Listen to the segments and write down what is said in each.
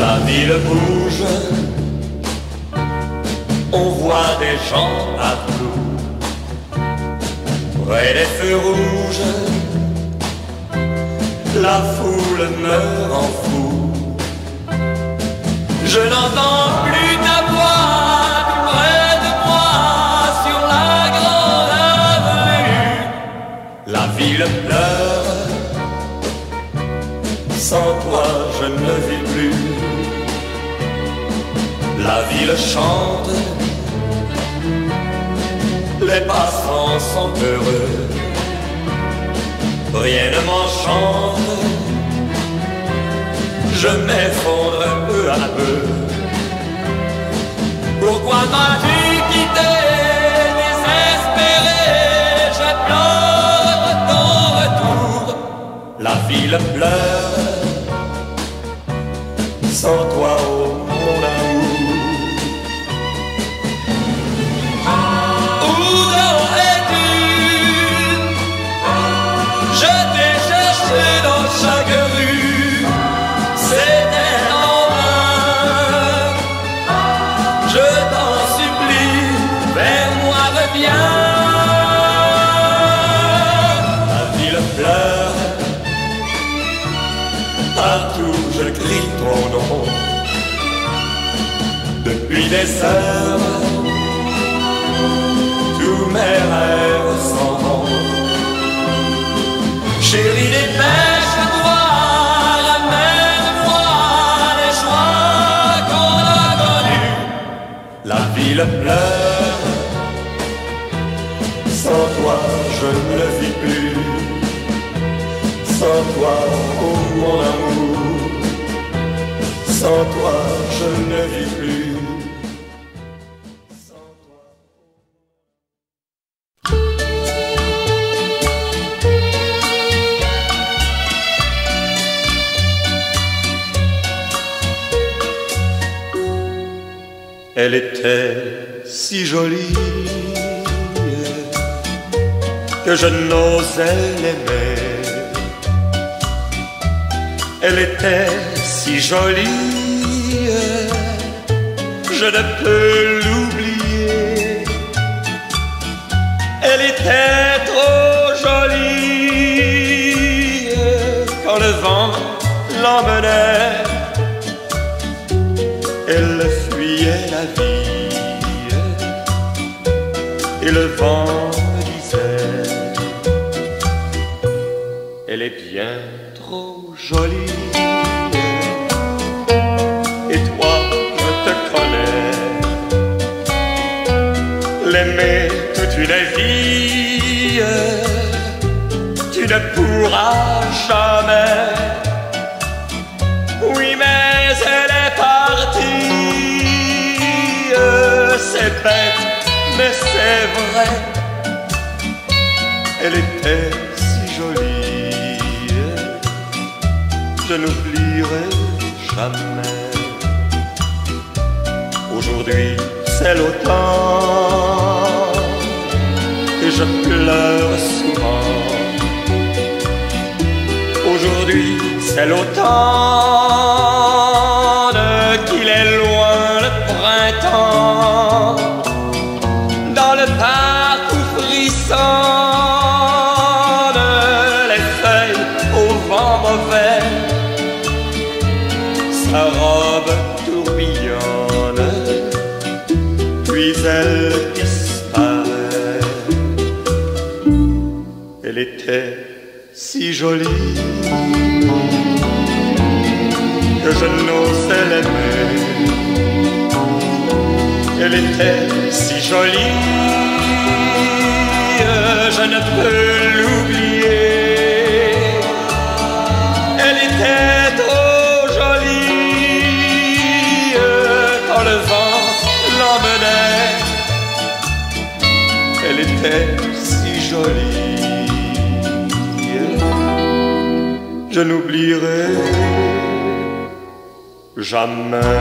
La ville bouge, on voit des gens partout, près des feux rouges, la foule me rend fou. Je n'entends plus ta voix tout près de moi sur la grande avenue. La ville pleure, sans toi je ne vis plus. La ville chante, les passants sont heureux. Rien ne m'enchante, je m'effondre peu à peu. Pourquoi m'as-tu quitté, désespéré? Je pleure ton retour. La ville pleure, sans toi, oh mon amour. Où donc es-tu? Je t'ai cherché dans chaque rue, c'était en vain. Je t'en supplie, vers moi reviens. La ville pleure, partout je crie ton nom. Depuis des heures, tous mes rêves s'en vont. Chérie, dépêche-toi, ramène-moi les joies qu'on a connues. La ville pleure, sans toi je ne vis plus. Sans toi, oh mon amour, sans toi je ne vis plus. Elle était si jolie que je n'osais l'aimer. Elle était si jolie, je ne peux l'oublier. Elle était trop jolie quand le vent l'emmenait. Elle fuyait la vie et le vent me disait: elle est bien trop jolie. Et toi, je te connais, l'aimer toute une vie, tu ne pourras jamais. Oui, mais elle est partie. C'est bête, mais c'est vrai. Elle était si jolie, je n'oublierai jamais. Aujourd'hui, c'est l'automne et je pleure souvent. Aujourd'hui, c'est l'automne, qu'il est loin le printemps. Dans le parc où frissonnent les feuilles au vent mauvais, sa robe tourbillonne, puis elle disparaît. Elle était si jolie que je n'osais l'aimer. Elle était si jolie, je ne peux l'oublier. Elle était trop jolie quand le vent l'emmenait. Elle était si jolie, je n'oublierai jamais.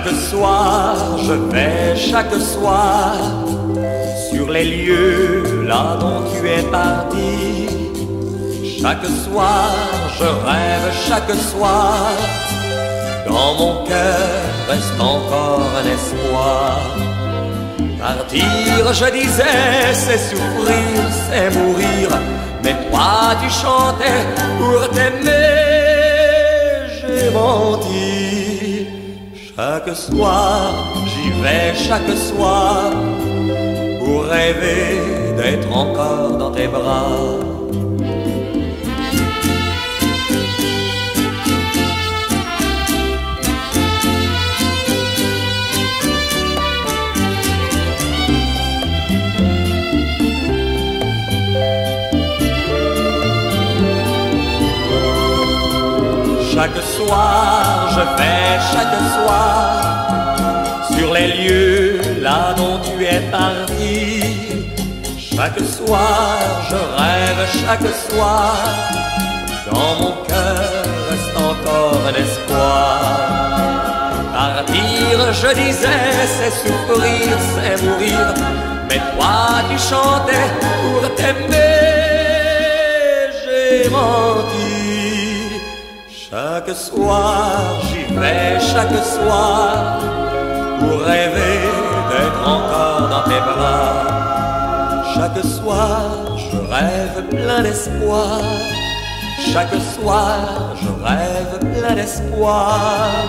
Chaque soir, je vais chaque soir sur les lieux là dont tu es parti. Chaque soir, je rêve chaque soir. Dans mon cœur reste encore un espoir. Partir, je disais, c'est souffrir, c'est mourir. Mais toi, tu chantais pour t'aimer. J'ai menti. Chaque soir, j'y vais chaque soir pour rêver d'être encore dans tes bras. Chaque soir, je vais chaque soir sur les lieux là dont tu es parti. Chaque soir, je rêve chaque soir. Dans mon cœur reste encore un espoir. Partir, je disais, c'est souffrir, c'est mourir. Mais toi, tu chantais pour t'aimer. J'ai menti. Chaque soir, j'y vais chaque soir pour rêver d'être encore dans tes bras. Chaque soir, je rêve plein d'espoir. Chaque soir, je rêve plein d'espoir.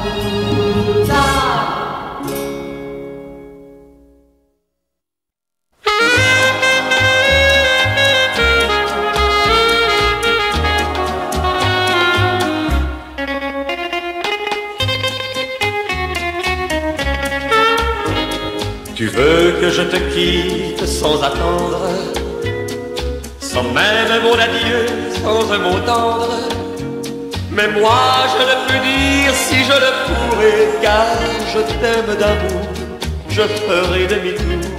Tu veux que je te quitte sans attendre, sans même un mot d'adieu, sans un mot tendre. Mais moi je ne peux dire si je le pourrais, car je t'aime d'amour, je ferai demi-tour.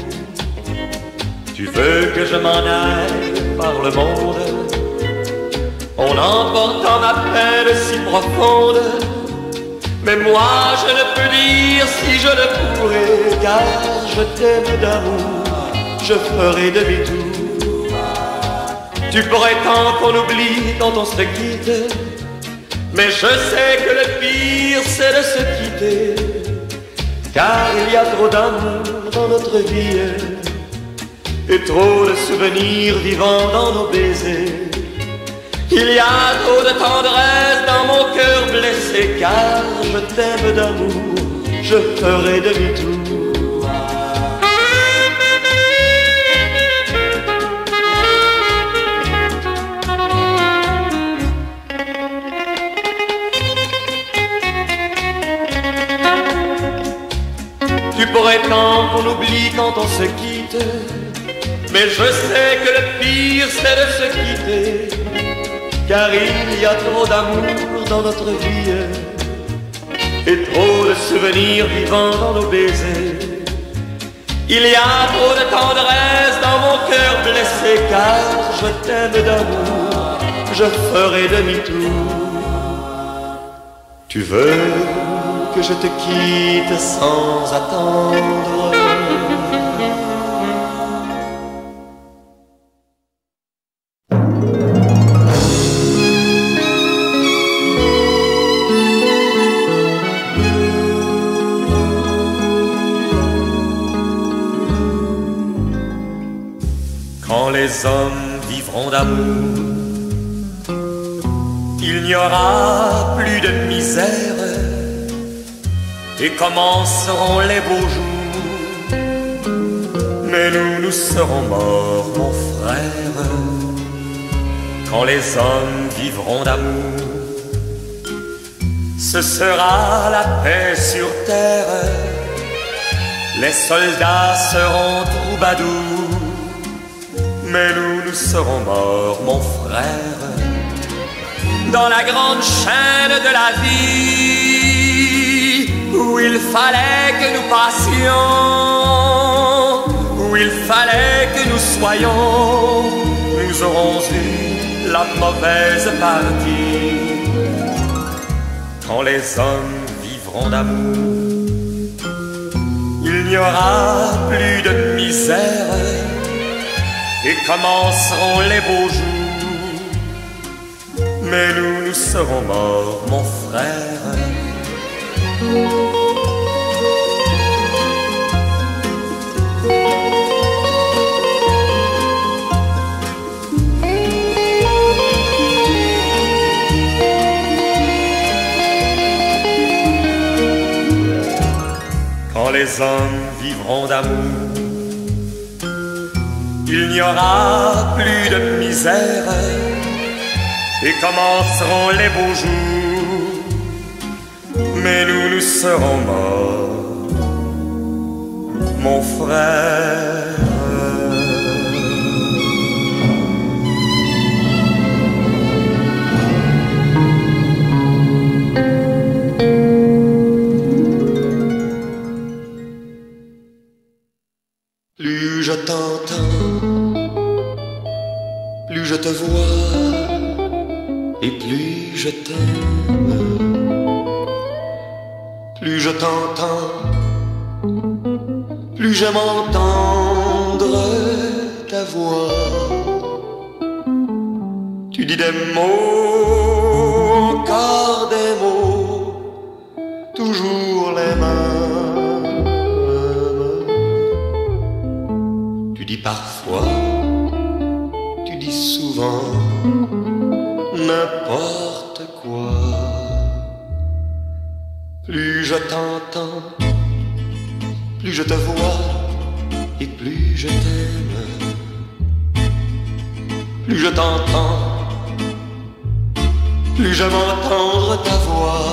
Tu veux que je m'en aille par le monde, en emportant ma peine si profonde. Mais moi je ne peux dire si je le pourrais, car je t'aime d'amour, je ferai demi-tour. Tu prétends qu'on oublie quand on se quitte, mais je sais que le pire c'est de se quitter, car il y a trop d'amour dans notre vie et trop de souvenirs vivants dans nos baisers. Il y a trop de tendresse dans mon cœur blessé, car je t'aime d'amour, je ferai demi-tour. Tu prétends qu'on oublie quand on se quitte, mais je sais que le pire c'est de se quitter, car il y a trop d'amour dans notre vie et trop de souvenirs vivants dans nos baisers. Il y a trop de tendresse dans mon cœur blessé, car je t'aime d'amour, je ferai demi-tour. Tu veux que je te quitte sans attendre, quand les hommes vivront d'amour, il n'y aura plus de misère et commenceront les beaux jours. Mais nous serons morts, mon frère, quand les hommes vivront d'amour. Ce sera la paix sur terre, les soldats seront troubadours. Mais nous serons morts, mon frère, dans la grande chaîne de la vie, où il fallait que nous passions, où il fallait que nous soyons. Nous aurons eu la mauvaise partie. Quand les hommes vivront d'amour, n'y aura plus de misère et commenceront les beaux jours. Mais nous serons morts, mon frère. Quand les hommes vivront d'amour, il n'y aura plus de misère et commenceront les beaux jours. Mais nous serons morts, mon frère. Plus je t'entends, plus je te vois et plus je t'aime. Plus je t'entends, plus j'aime entendre ta voix. Tu dis des mots, encore des mots, toujours les mêmes. Tu dis parfois, tu dis souvent, n'importe quoi. Plus je t'entends, plus je te vois et plus je t'aime. Plus je t'entends, plus j'aime entendre ta voix.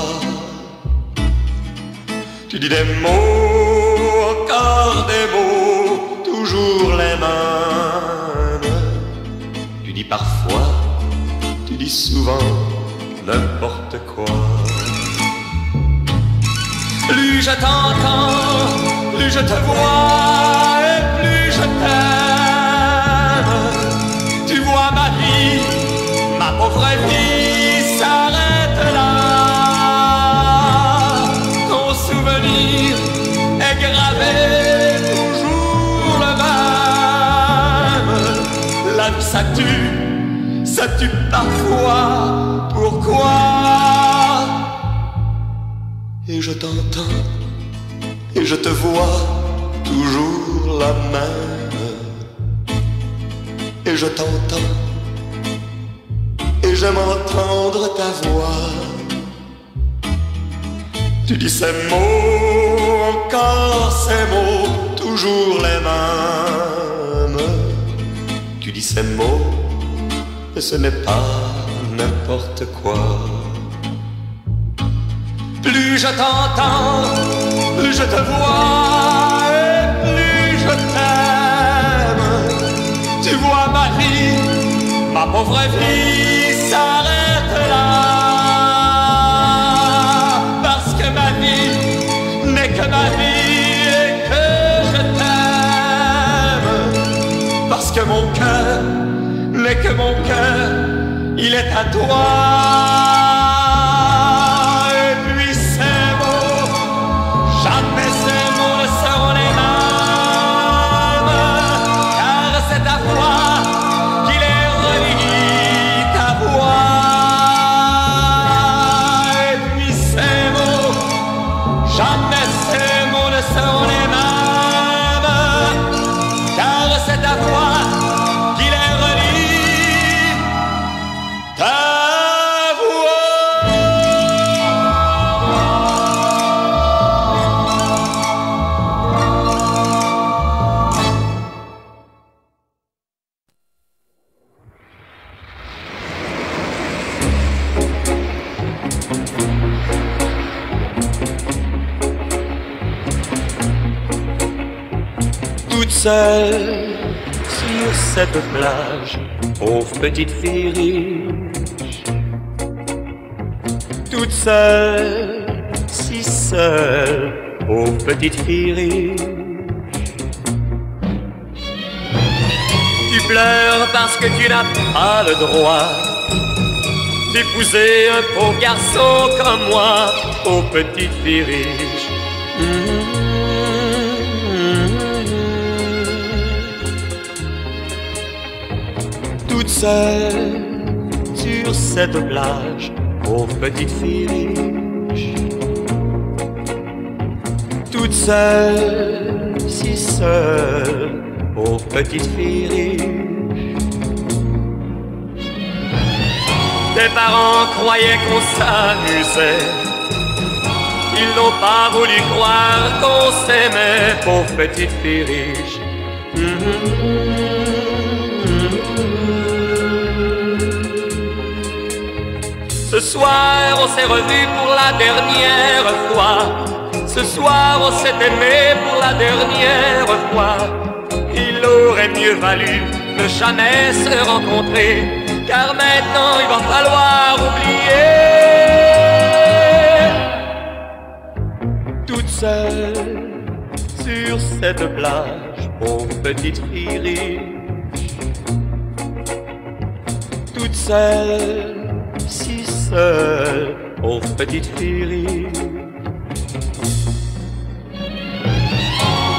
Tu dis des mots, encore des mots, toujours les mêmes. Tu dis parfois, tu dis souvent, n'importe quoi. Plus je t'entends, plus je te vois et plus je t'aime. Tu vois ma vie, ma pauvre vie s'arrête là. Ton souvenir est gravé toujours le même. La vie ça tue parfois. Pourquoi? Et je t'entends, et je te vois toujours la même. Et je t'entends, et j'aime entendre ta voix. Tu dis ces mots, encore ces mots, toujours les mêmes. Tu dis ces mots, et ce n'est pas n'importe quoi. Plus je t'entends, plus je te vois et plus je t'aime. Tu vois ma vie, ma pauvre vie s'arrête là. Parce que ma vie n'est que ma vie et que je t'aime. Parce que mon cœur n'est que mon cœur, il est à toi. Seule sur cette plage, pauvre petite fille riche, toute seule, si seule, pauvre petite fille riche. Tu pleures parce que tu n'as pas le droit d'épouser un pauvre garçon comme moi, pauvre petite fille riche. seule sur cette plage, pauvre petite fille riche. Toute seule, si seule, pauvre petite fille riche. Tes parents croyaient qu'on s'amusait, ils n'ont pas voulu croire qu'on s'aimait, pauvre petite fille riche. Ce soir on s'est revus pour la dernière fois. Ce soir on s'est aimé pour la dernière fois. Il aurait mieux valu ne jamais se rencontrer, car maintenant il va falloir oublier. Toute seule sur cette plage, pauvre petite fille riche. Toute seule, si seule, pauvre petite fille riche.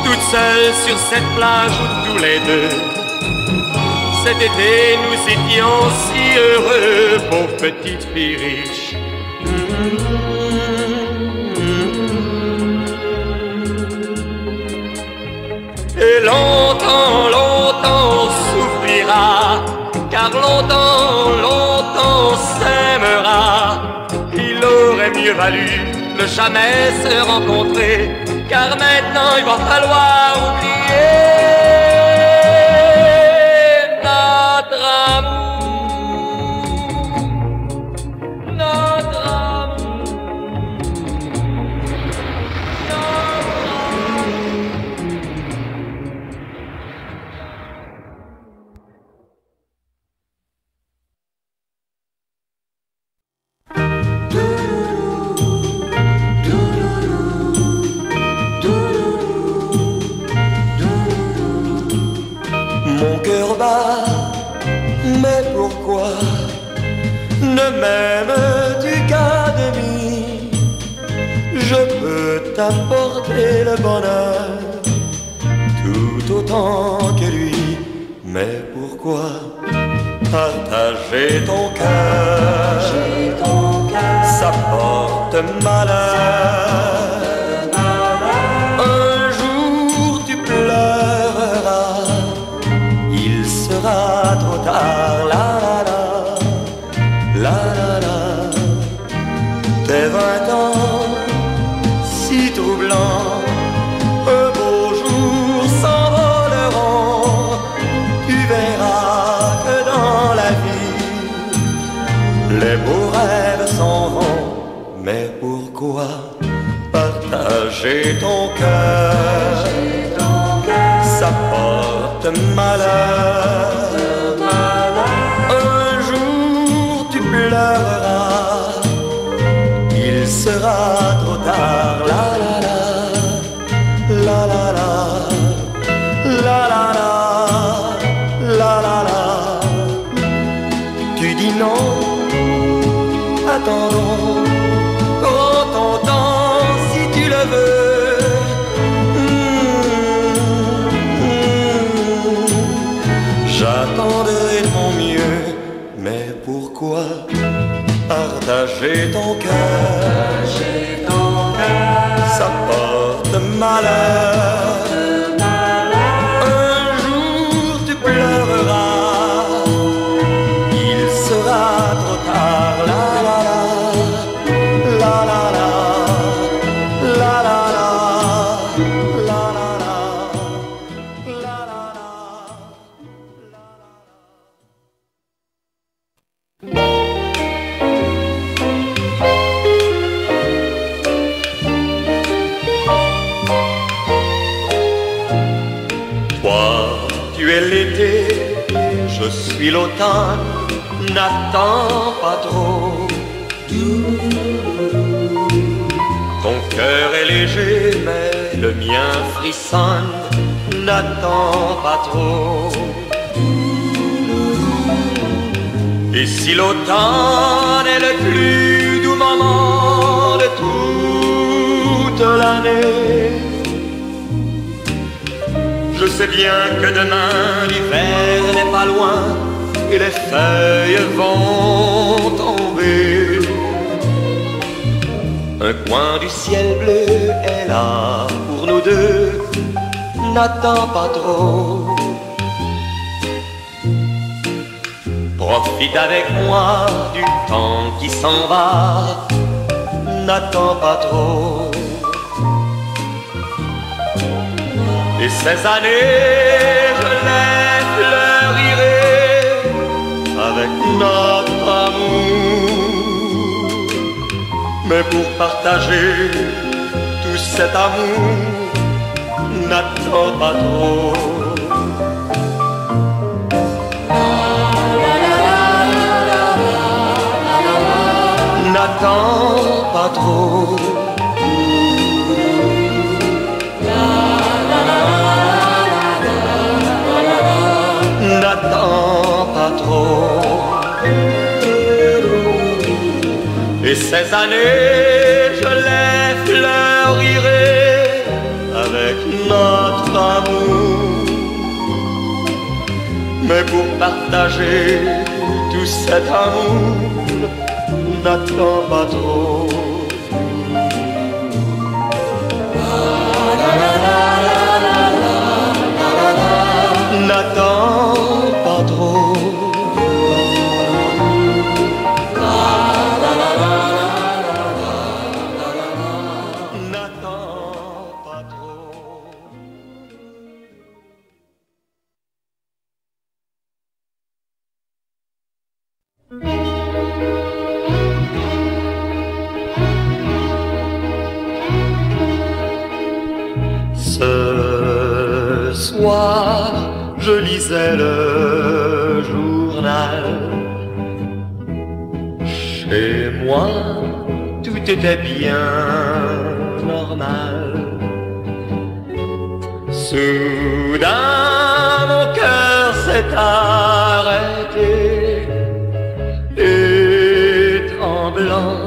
Toute seule sur cette plage où tous les deux, cet été nous étions si heureux, pauvre petite fille riche. Et longtemps, longtemps on souffrira, car longtemps, longtemps on s'aimera. Il aurait mieux valu ne jamais se rencontrer, car maintenant il va falloir oublier notre amour, notre amour, Mon cœur bat, mais pourquoi ne m'aimes-tu qu'à demi? Je peux t'apporter le bonheur tout autant que lui, mais pourquoi partager ton cœur? Ça porte malheur. Un jour tu pleureras, il sera trop tard. La la la, la la la. Tes 20 ans si troublants, un beau jour s'envoleront. Tu verras que dans la vie, les beaux rêves s'en vont. Mais pourquoi partager ton cœur? Ça porte malheur. Un jour tu pleureras, il sera trop tard. La la la, la la la, la la la, la la la. Tu dis non, attendons, prends ton temps si tu le veux. J'attendrai de mon mieux, mais pourquoi partager ton cœur? Ça porte malheur. Un jour tu pleureras, il sera trop tard. La la la, la la la, la la la, la la la, la la la. Toi, tu es l'été, je suis l'automne, n'attends pas trop. Ton cœur est léger, mais le mien frissonne, n'attends pas trop. Et si l'automne est le plus doux moment de toute l'année, je sais bien que demain l'hiver n'est pas loin et les feuilles vont tomber. Un coin du ciel bleu est là pour nous deux, n'attends pas trop. Profite avec moi du temps qui s'en va, n'attends pas trop. Et ces années, je les fleurirai avec notre amour. Mais pour partager tout cet amour, n'attends pas trop. N'attends pas trop. N'attends pas trop. Et ces années, je les fleurirai avec notre amour. Mais pour partager tout cet amour, n'attends pas trop. N'attends pas trop. N'attends pas trop. Ce soir, je lisais le journal. Chez moi, tout était bien normal. Soudain, mon cœur s'est arrêté et tremblant,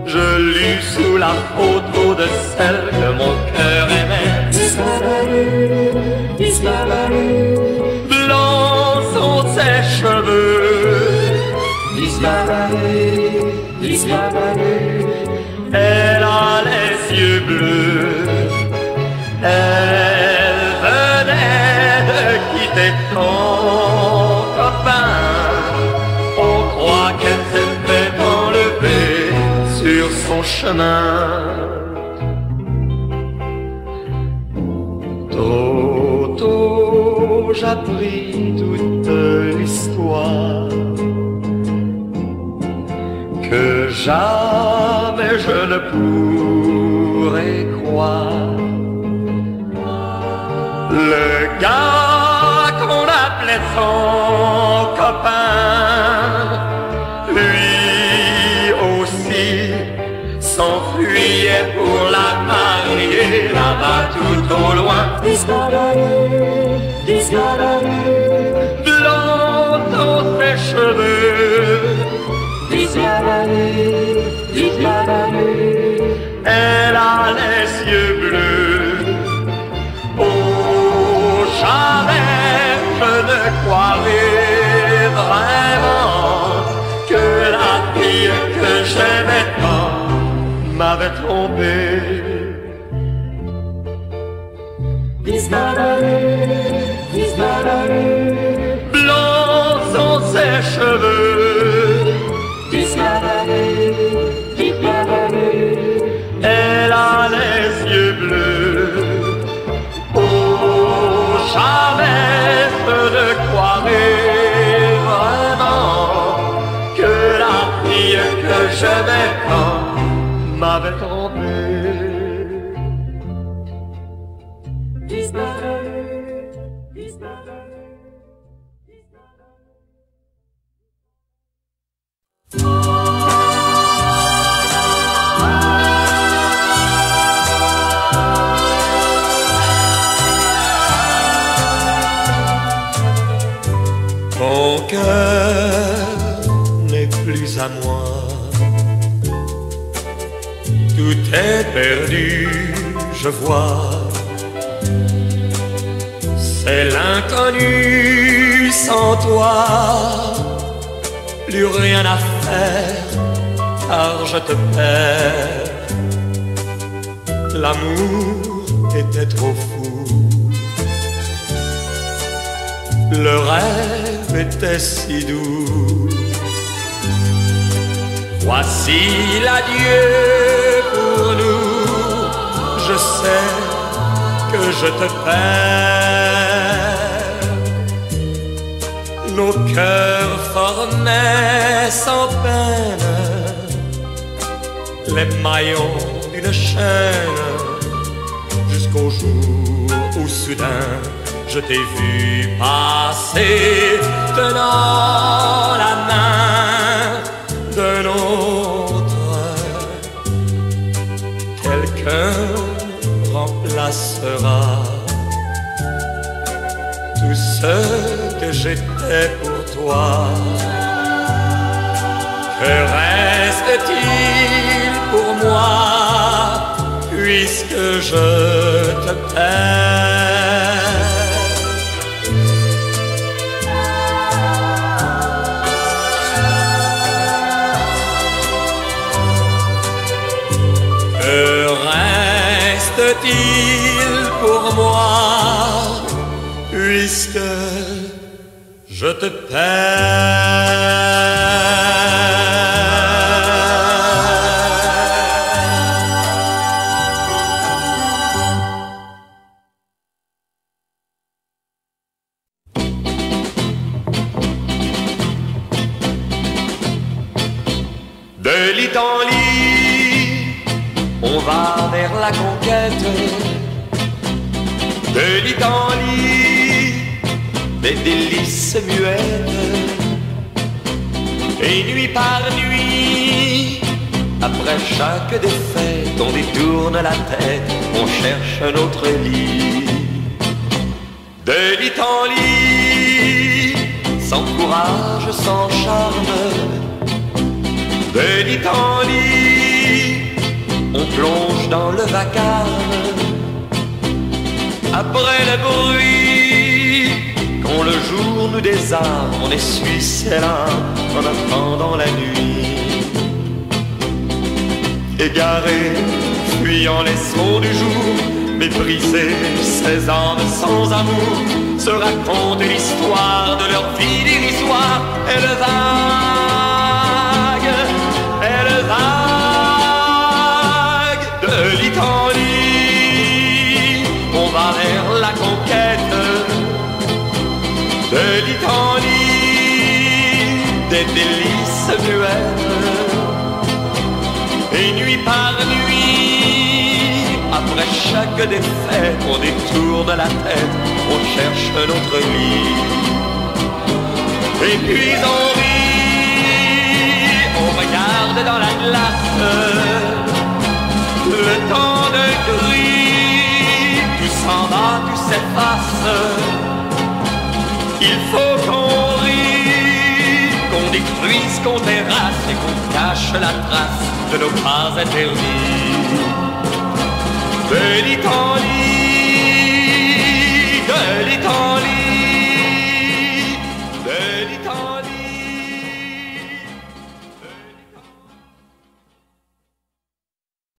je lus sous la photo de celle que mon cœur aimait. Blancs sont ses cheveux, elle a les yeux bleus, elle venait de quitter ton copain. On croit qu'elle s'est fait enlever sur son chemin. Trop tôt, j'appris toute l'histoire, que jamais je ne pourrais croire. Le gars qu'on appelait son copain, lui aussi s'enfuyait pour la marier là-bas tout au loin. Blanc dans ses cheveux, elle a les yeux bleus. Oh, jamais je ne croirais vraiment que la fille que j'aimais tant m'avait trompé. Blancs sont ses cheveux, elle a les yeux bleus. Oh, jamais je ne croirais vraiment que la fille que j'aimais tant m'avait trompé. Mon cœur n'est plus à moi, tout est perdu, je vois. C'est l'inconnu sans toi, plus rien à faire, car je te perds. L'amour était trop fou, le rêve était si doux. Voici l'adieu pour nous, je sais que je te perds. Nos cœurs formaient sans peine les maillons d'une chaîne, jusqu'au jour où soudain je t'ai vu passer, tenant la main d'un autre. Quelqu'un remplacera tout ce que j'étais pour toi. Que reste-t-il pour moi, puisque je te perds? Que reste-t-il pour moi, puisque je te perds? De lit en lit, on va vers la conquête. De lit en lit, des délices muettes. Et nuit par nuit, après chaque défaite, on détourne la tête, on cherche un autre lit. De lit en lit, sans courage, sans charme. De lit en lit, on plonge dans le vacarme. Après le bruit, quand le jour nous désarme, on essuie ses larmes en attendant la nuit. Égarés, fuyant les sauts du jour, méprisés, ces âmes sans amour se racontent l'histoire de leur vie dérisoire. Elle vague, de lit en lit, on va vers la conquête. De lit en lit, des délices muettes. Et nuit par nuit, après chaque défaite, on détourne la tête, on cherche notre lit. Et puis on rit, on regarde dans la glace, le temps de gris, tout s'en va, tout s'efface. Il faut qu'on rit, qu'on détruise, qu'on terrasse et qu'on cache la trace de nos pas interdits. De lit en lit, de lit en lit, de lit en lit.